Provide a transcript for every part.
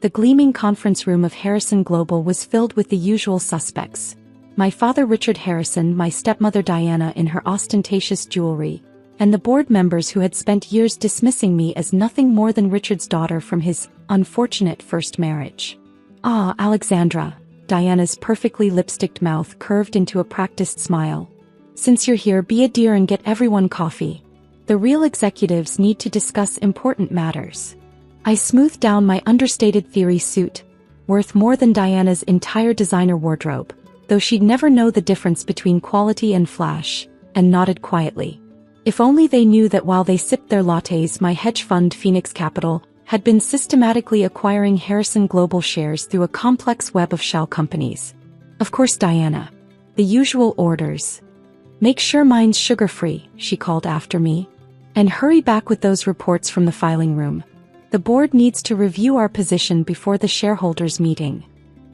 The gleaming conference room of Harrison Global was filled with the usual suspects. My father Richard Harrison, my stepmother Diana in her ostentatious jewelry, and the board members who had spent years dismissing me as nothing more than Richard's daughter from his unfortunate first marriage. Ah, Alexandra. Diana's perfectly lipsticked mouth curved into a practiced smile. Since you're here, be a dear and get everyone coffee. The real executives need to discuss important matters. I smoothed down my understated theory suit, worth more than Diana's entire designer wardrobe, though she'd never know the difference between quality and flash, and nodded quietly. If only they knew that while they sipped their lattes, my hedge fund Phoenix Capital had been systematically acquiring Harrison Global shares through a complex web of shell companies. Of course, Diana. The usual orders. Make sure mine's sugar-free, she called after me. And hurry back with those reports from the filing room. The board needs to review our position before the shareholders' meeting.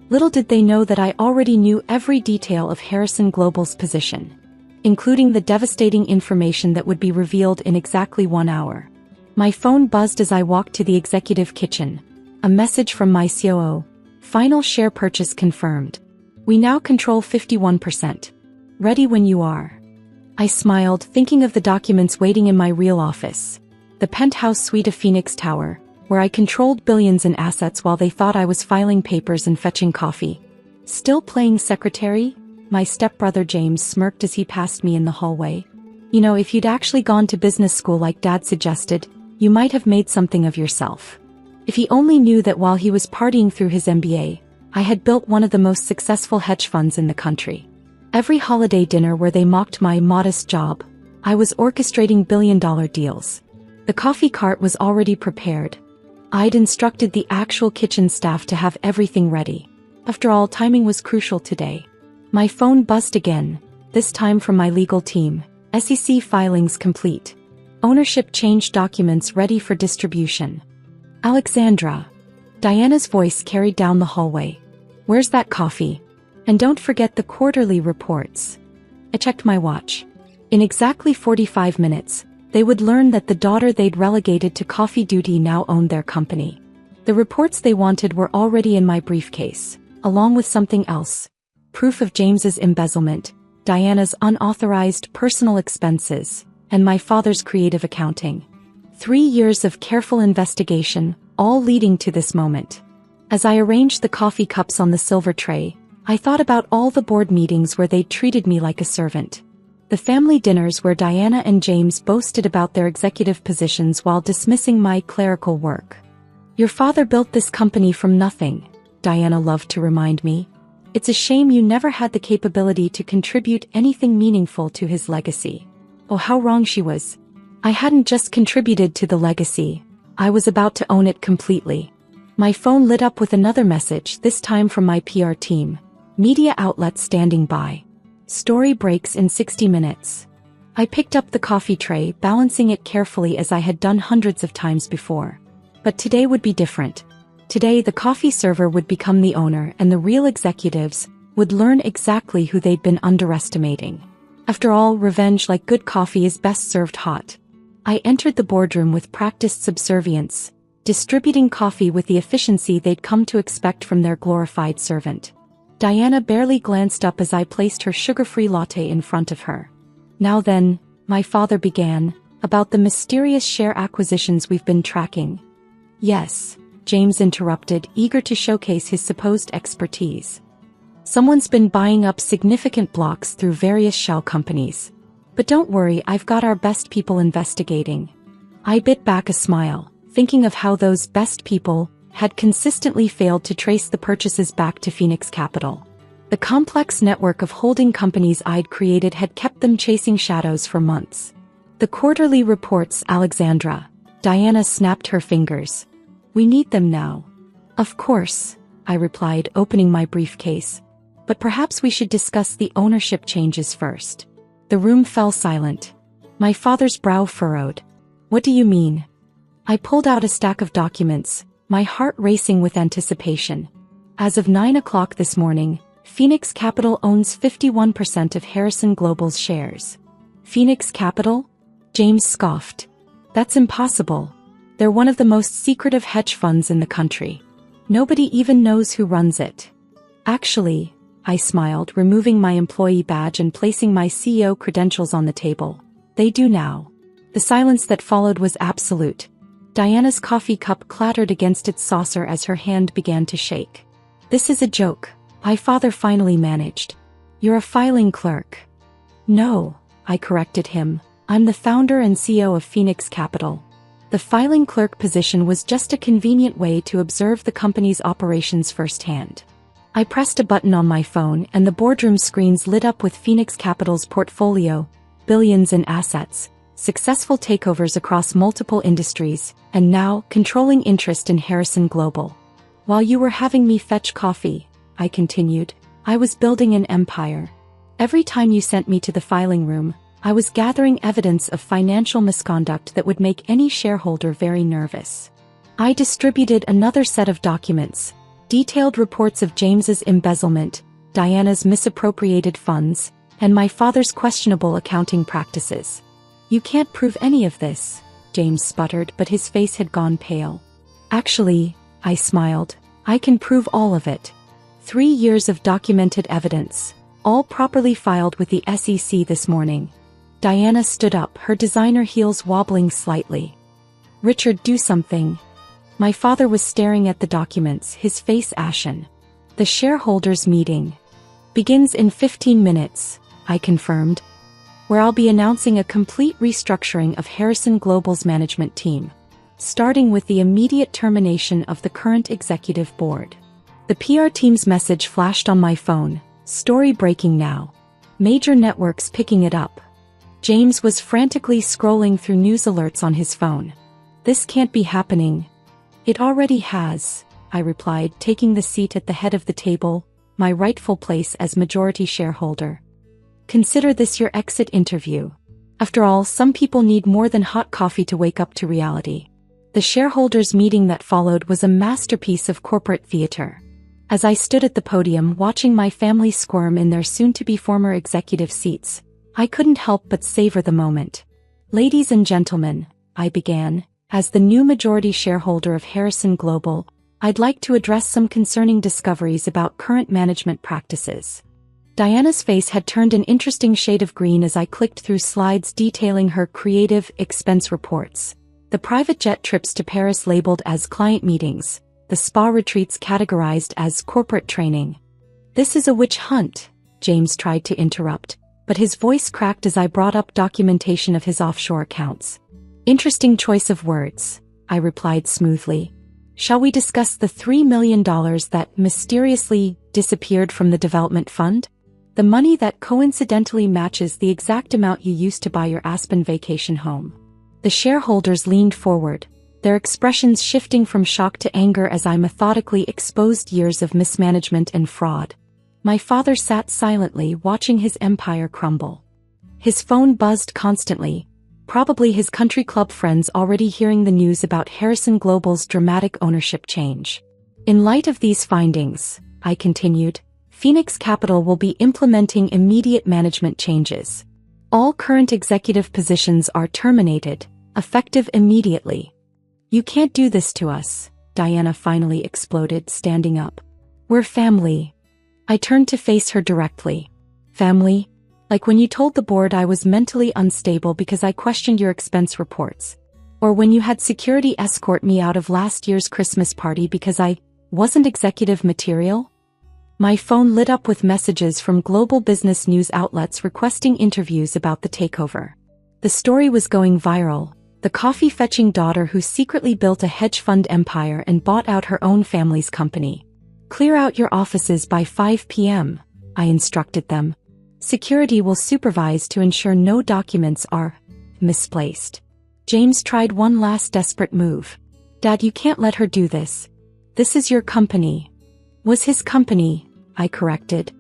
Little did they know that I already knew every detail of Harrison Global's position, including the devastating information that would be revealed in exactly 1 hour. My phone buzzed as I walked to the executive kitchen. A message from my COO. Final share purchase confirmed. We now control 51%. Ready when you are. I smiled, thinking of the documents waiting in my real office. The penthouse suite of Phoenix Tower, where I controlled billions in assets while they thought I was filing papers and fetching coffee. Still playing secretary? My stepbrother James smirked as he passed me in the hallway. You know, if you'd actually gone to business school like Dad suggested, you might have made something of yourself. If he only knew that while he was partying through his MBA, I had built one of the most successful hedge funds in the country. Every holiday dinner where they mocked my modest job, I was orchestrating billion-dollar deals. The coffee cart was already prepared. I'd instructed the actual kitchen staff to have everything ready. After all, timing was crucial today. My phone buzzed again, this time from my legal team. SEC filings complete. Ownership change documents ready for distribution. Alexandra. Diana's voice carried down the hallway. Where's that coffee? And don't forget the quarterly reports. I checked my watch. In exactly 45 minutes, they would learn that the daughter they'd relegated to coffee duty now owned their company. The reports they wanted were already in my briefcase, along with something else. Proof of James's embezzlement, Diana's unauthorized personal expenses, and my father's creative accounting. 3 years of careful investigation, all leading to this moment. As I arranged the coffee cups on the silver tray, I thought about all the board meetings where they'd treated me like a servant. The family dinners where Diana and James boasted about their executive positions while dismissing my clerical work. Your father built this company from nothing, Diana loved to remind me. It's a shame you never had the capability to contribute anything meaningful to his legacy. Oh, how wrong she was. I hadn't just contributed to the legacy, I was about to own it completely. My phone lit up with another message, this time from my PR team. Media outlets standing by. Story breaks in 60 minutes. I picked up the coffee tray, balancing it carefully as I had done hundreds of times before. But today would be different. Today the coffee server would become the owner and the real executives would learn exactly who they'd been underestimating. After all, revenge like good coffee is best served hot. I entered the boardroom with practiced subservience, distributing coffee with the efficiency they'd come to expect from their glorified servant. Diana barely glanced up as I placed her sugar-free latte in front of her. Now then, my father began, about the mysterious share acquisitions we've been tracking. Yes, James interrupted, eager to showcase his supposed expertise. Someone's been buying up significant blocks through various shell companies. But don't worry, I've got our best people investigating. I bit back a smile, thinking of how those best people had consistently failed to trace the purchases back to Phoenix Capital. The complex network of holding companies I'd created had kept them chasing shadows for months. The quarterly reports, Alexandra. Diana snapped her fingers. We need them now. Of course, I replied, opening my briefcase. But perhaps we should discuss the ownership changes first. The room fell silent. My father's brow furrowed. What do you mean? I pulled out a stack of documents, my heart racing with anticipation. As of 9 o'clock this morning, Phoenix Capital owns 51% of Harrison Global's shares. Phoenix Capital? James scoffed. That's impossible. They're one of the most secretive hedge funds in the country. Nobody even knows who runs it. Actually, I smiled, removing my employee badge and placing my CEO credentials on the table. They do now. The silence that followed was absolute. Diana's coffee cup clattered against its saucer as her hand began to shake. This is a joke, my father finally managed. You're a filing clerk. No, I corrected him. I'm the founder and CEO of Phoenix Capital. The filing clerk position was just a convenient way to observe the company's operations firsthand. I pressed a button on my phone and the boardroom screens lit up with Phoenix Capital's portfolio, billions in assets, successful takeovers across multiple industries, and now, controlling interest in Harrison Global. While you were having me fetch coffee, I continued, I was building an empire. Every time you sent me to the filing room, I was gathering evidence of financial misconduct that would make any shareholder very nervous. I distributed another set of documents, detailed reports of James's embezzlement, Diana's misappropriated funds, and my father's questionable accounting practices. You can't prove any of this, James sputtered, but his face had gone pale. Actually, I smiled, I can prove all of it. 3 years of documented evidence, all properly filed with the SEC this morning. Diana stood up, her designer heels wobbling slightly. Richard, do something. My father was staring at the documents, his face ashen. The shareholders' meeting begins in 15 minutes, I confirmed, where I'll be announcing a complete restructuring of Harrison Global's management team, starting with the immediate termination of the current executive board. The PR team's message flashed on my phone, story breaking now. Major networks picking it up. James was frantically scrolling through news alerts on his phone. This can't be happening. It already has, I replied, taking the seat at the head of the table, my rightful place as majority shareholder. Consider this your exit interview. After all, some people need more than hot coffee to wake up to reality. The shareholders' meeting that followed was a masterpiece of corporate theater. As I stood at the podium watching my family squirm in their soon-to-be former executive seats, I couldn't help but savor the moment. Ladies and gentlemen, I began, as the new majority shareholder of Harrison Global, I'd like to address some concerning discoveries about current management practices. Diana's face had turned an interesting shade of green as I clicked through slides detailing her creative expense reports. The private jet trips to Paris labeled as client meetings, the spa retreats categorized as corporate training. This is a witch hunt, James tried to interrupt, but his voice cracked as I brought up documentation of his offshore accounts. Interesting choice of words, I replied smoothly. Shall we discuss the $3 million that mysteriously disappeared from the development fund? The money that coincidentally matches the exact amount you used to buy your Aspen vacation home. The shareholders leaned forward, their expressions shifting from shock to anger as I methodically exposed years of mismanagement and fraud. My father sat silently watching his empire crumble. His phone buzzed constantly, probably his country club friends already hearing the news about Harrison Global's dramatic ownership change. In light of these findings, I continued, Phoenix Capital will be implementing immediate management changes. All current executive positions are terminated, effective immediately. You can't do this to us, Diana finally exploded, standing up. We're family. I turned to face her directly. Family? Like when you told the board I was mentally unstable because I questioned your expense reports. Or when you had security escort me out of last year's Christmas party because I wasn't executive material? My phone lit up with messages from global business news outlets requesting interviews about the takeover. The story was going viral. The coffee-fetching daughter who secretly built a hedge fund empire and bought out her own family's company. Clear out your offices by 5 p.m., I instructed them. Security will supervise to ensure no documents are misplaced. James tried one last desperate move. Dad, you can't let her do this. This is your company. Was his company, I corrected.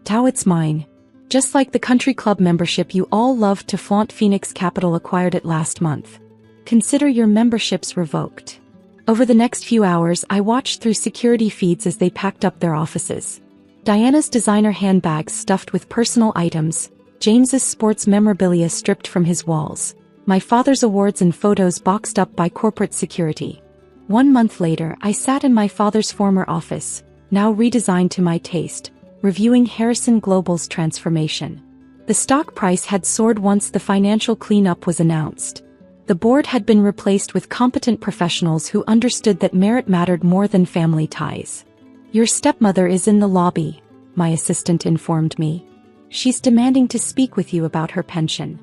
Now it's mine. Just like the country club membership you all loved to flaunt, Phoenix Capital acquired it last month. Consider your memberships revoked. Over the next few hours, I watched through security feeds as they packed up their offices. Diana's designer handbags stuffed with personal items, James's sports memorabilia stripped from his walls, my father's awards and photos boxed up by corporate security. 1 month later, I sat in my father's former office, now redesigned to my taste, reviewing Harrison Global's transformation. The stock price had soared once the financial cleanup was announced. The board had been replaced with competent professionals who understood that merit mattered more than family ties. "Your stepmother is in the lobby," my assistant informed me. "She's demanding to speak with you about her pension."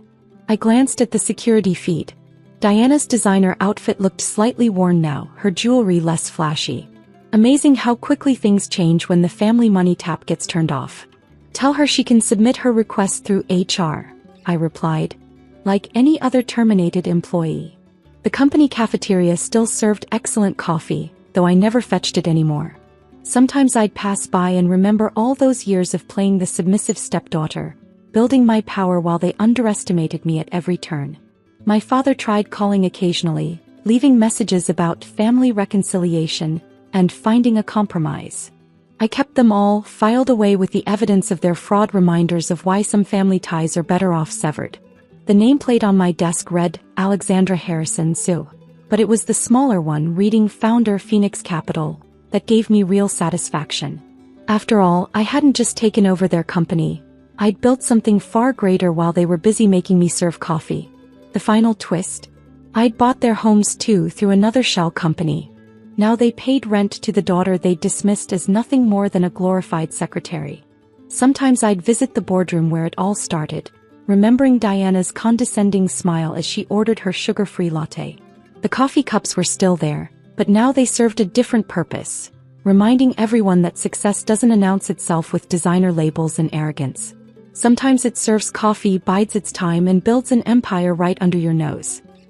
I glanced at the security feed. Diana's designer outfit looked slightly worn now, her jewelry less flashy. Amazing how quickly things change when the family money tap gets turned off. "Tell her she can submit her request through HR," I replied. Like any other terminated employee. The company cafeteria still served excellent coffee, though I never fetched it anymore. Sometimes I'd pass by and remember all those years of playing the submissive stepdaughter, building my power while they underestimated me at every turn. My father tried calling occasionally, leaving messages about family reconciliation and finding a compromise. I kept them all filed away with the evidence of their fraud, reminders of why some family ties are better off severed. The nameplate on my desk read, Alexandra Harrison Sue. But it was the smaller one reading Founder Phoenix Capital that gave me real satisfaction. After all, I hadn't just taken over their company. I'd built something far greater while they were busy making me serve coffee. The final twist? I'd bought their homes too through another shell company. Now they paid rent to the daughter they'd dismissed as nothing more than a glorified secretary. Sometimes I'd visit the boardroom where it all started, remembering Diana's condescending smile as she ordered her sugar-free latte. The coffee cups were still there, but now they served a different purpose, reminding everyone that success doesn't announce itself with designer labels and arrogance. Sometimes it serves coffee, bides its time, and builds an empire right under your nose.